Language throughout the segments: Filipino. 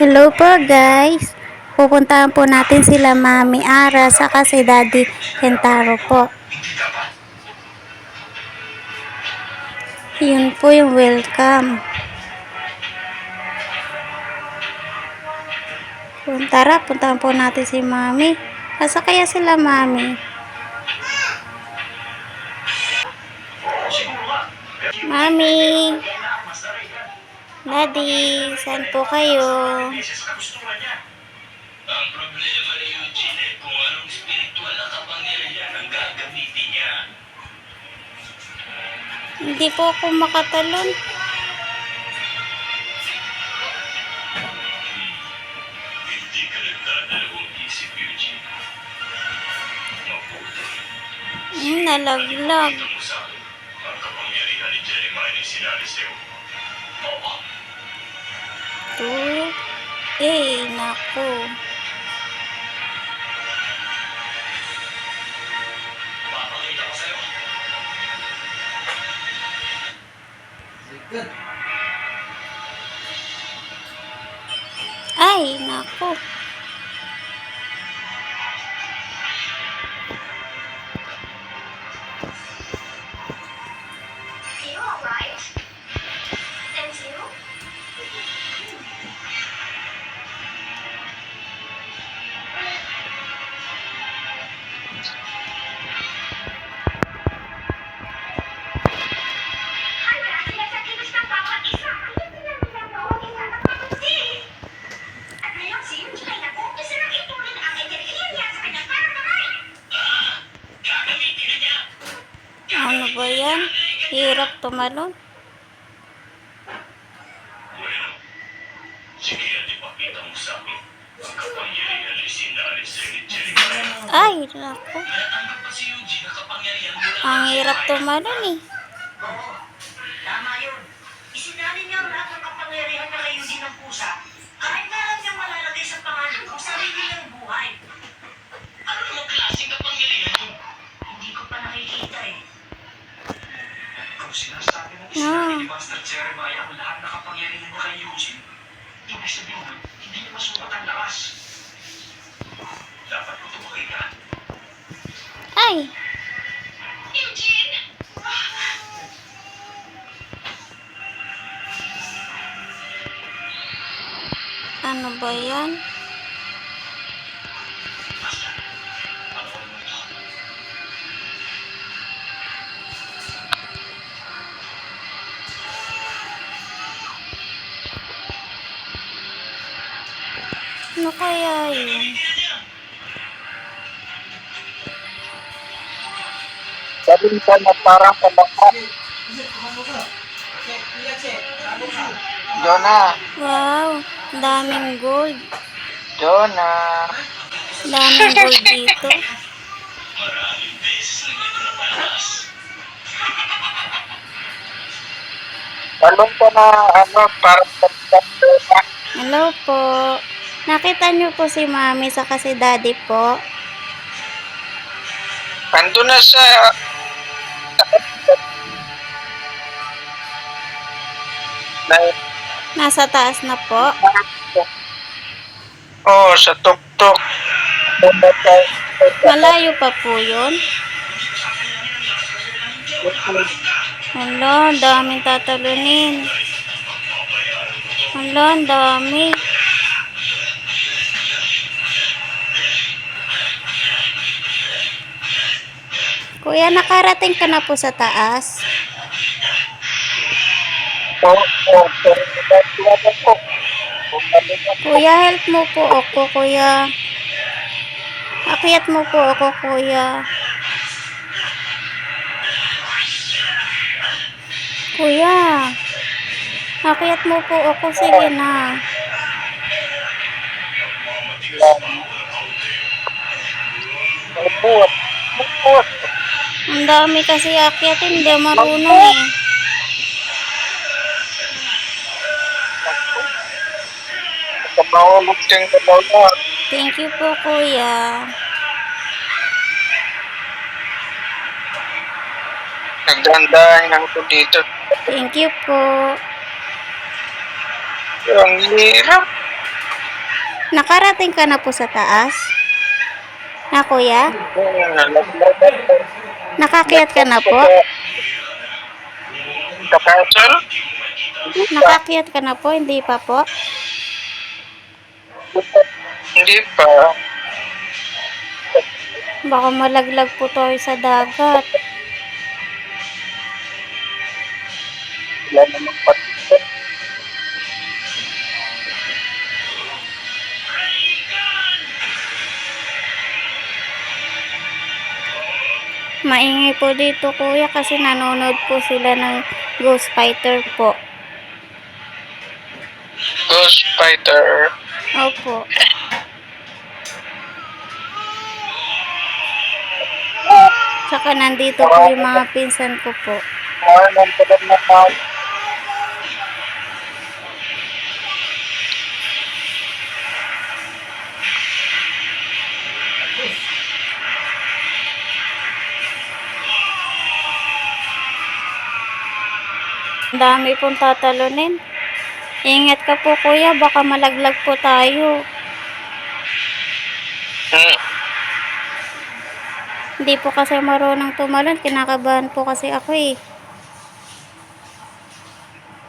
Hello po guys. Pupuntahan po natin sila Mami Ara saka si Daddy Kentaro po. Yun po yung welcome. Tara, puntahan po natin si Mami. Asa kaya sila Mami? Mami! Daddy, saan po kayo? Ang problema ni Eugene ay kung anong spiritual na kapangyarihan ang gagamitin niya. Hindi po ako makatalon. Hindi ka nagdadalawang isip, Eugene. Mabuti. Nalaglag. Ito mo sa akin, ang kapangyarihan ni Jeremiah ni sinali sa'yo. Oo. Naku. Papakita ko sa'yo. Ay, naku. You all right? And you? Kaya sinasakilos ng bawat isa. Ayaw nila nila bawat isa ng pag-usin. At ngayon si Eugene ay nag-umpisa ng ituloy ang enerhiya niya sa kanyang parang kamay. Gagamitin na niya. Ano ba yan? Hirap tumalon. Bueno, sige at ipakita mo sa akin ang kapangyarihan ni sinali sa'yo ni Jeremiah. Ay, naku. Natanggap ba si Eugene ang kapangyarihan mula Ang kay hirap Jeremiah? tumalon eh. Oo, tama yun. Isinalin niya ang lahat ng kapangyarihan na kay Eugene ng pusa. Kahit na alam niyang malalagay sa pangalan ang sarili niyang buhay. Ano namang klaseng kapangyarihan yun? Hindi ko pa nakikita eh. Kung sinasabi mong isinali ni Master Jeremiah ang lahat na kapangyarihan niya kay Eugene, ibig sabihin nun, hindi niya masukat ang lakas. Dapat ko tumakita. Ay, Eugene! ano ba yan? Master, ano mo ito? Ano kaya yun? Sabi ko na parang kalakas. Jonah, Wow, daming gold. Jonah. Daming gold dito. Maraming beses na ito napalakas. Tanong ko na parang kalakas. Hello po. Nakita niyo po si Mami saka si Daddy po. Ando na sa Nasa taas na po. sa tuktok. Malayo pa po yun. Hala, daming tatalunin. Hala, ang dami. Kuya, nakarating ka na po sa taas? Kuya, help mo po ako, kuya. Akyat mo po ako, kuya. Kuya, akyat mo po ako. Sige na. Ang dami kasi akyatin, hindi marunong eh. Mahulog siyang kalakas. Thank you po, kuya. Nagdahan-dahan lang ko dito. Thank you po. Ang hirap. Nakarating ka na po sa taas? Na kuya? Nakakyat ka na po? Kapasol? Hindi pa. Nakakyat ka na po? Hindi pa po? Hindi pa. Baka malaglag po tayo sa dagat. Wala namang patito. Maingay po dito kuya kasi nanonood po sila ng Ghost Fighter po. Ghost Fighter. Opo. Tsaka nandito po yung mga pinsan ko po. Nang talag na tao. Ang dami pong tatalunin. Ingat ka po kuya, baka malaglag po tayo. Hindi po kasi marunong tumalon, kinakabahan po kasi ako eh.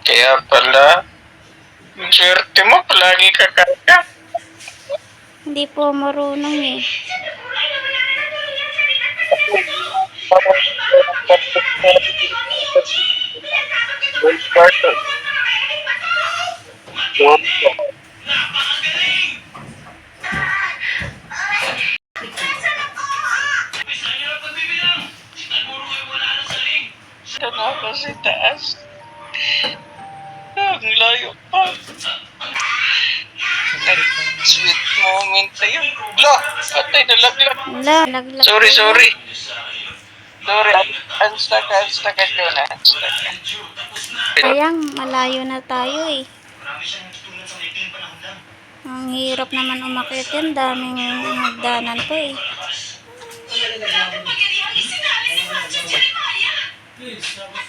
Kaya pala, ang swerte mo, palagi ka kaya. Hindi po marunong eh. Ghost Fighter. Ito na ako sa taas. Ang layo pa. Sweet moment na yun. Lo, patay nalaglag. Wala, laglag. Sorry. Sorry, unstuck ka na. Sayang, malayo na tayo eh. Marami siyang natutunan sa maikling panahon lang. Ang hirap naman umakyat yan, daming hagdanan po eh. Pagkariyan, isinali ni Master Jeremiah.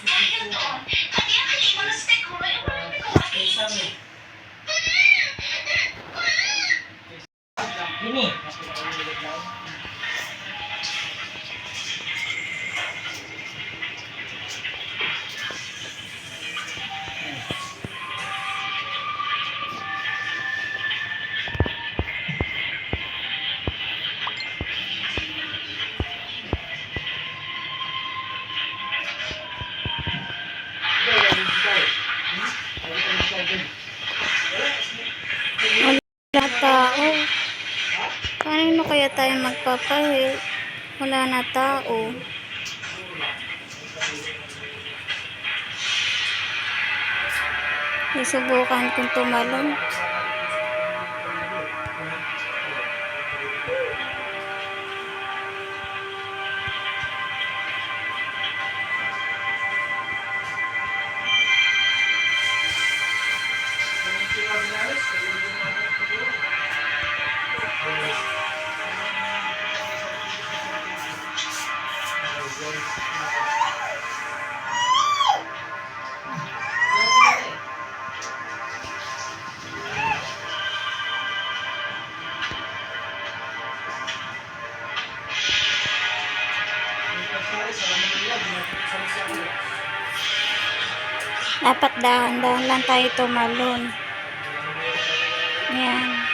Dahil doon, kanya kaliman ng stekura yung walang nagawa. Wala tao. Kanino kaya tayo magpapahil? Wala na tao. Isubukan kong tumalon. Dapat dahan-dahan lang tayo tumalon. Yan.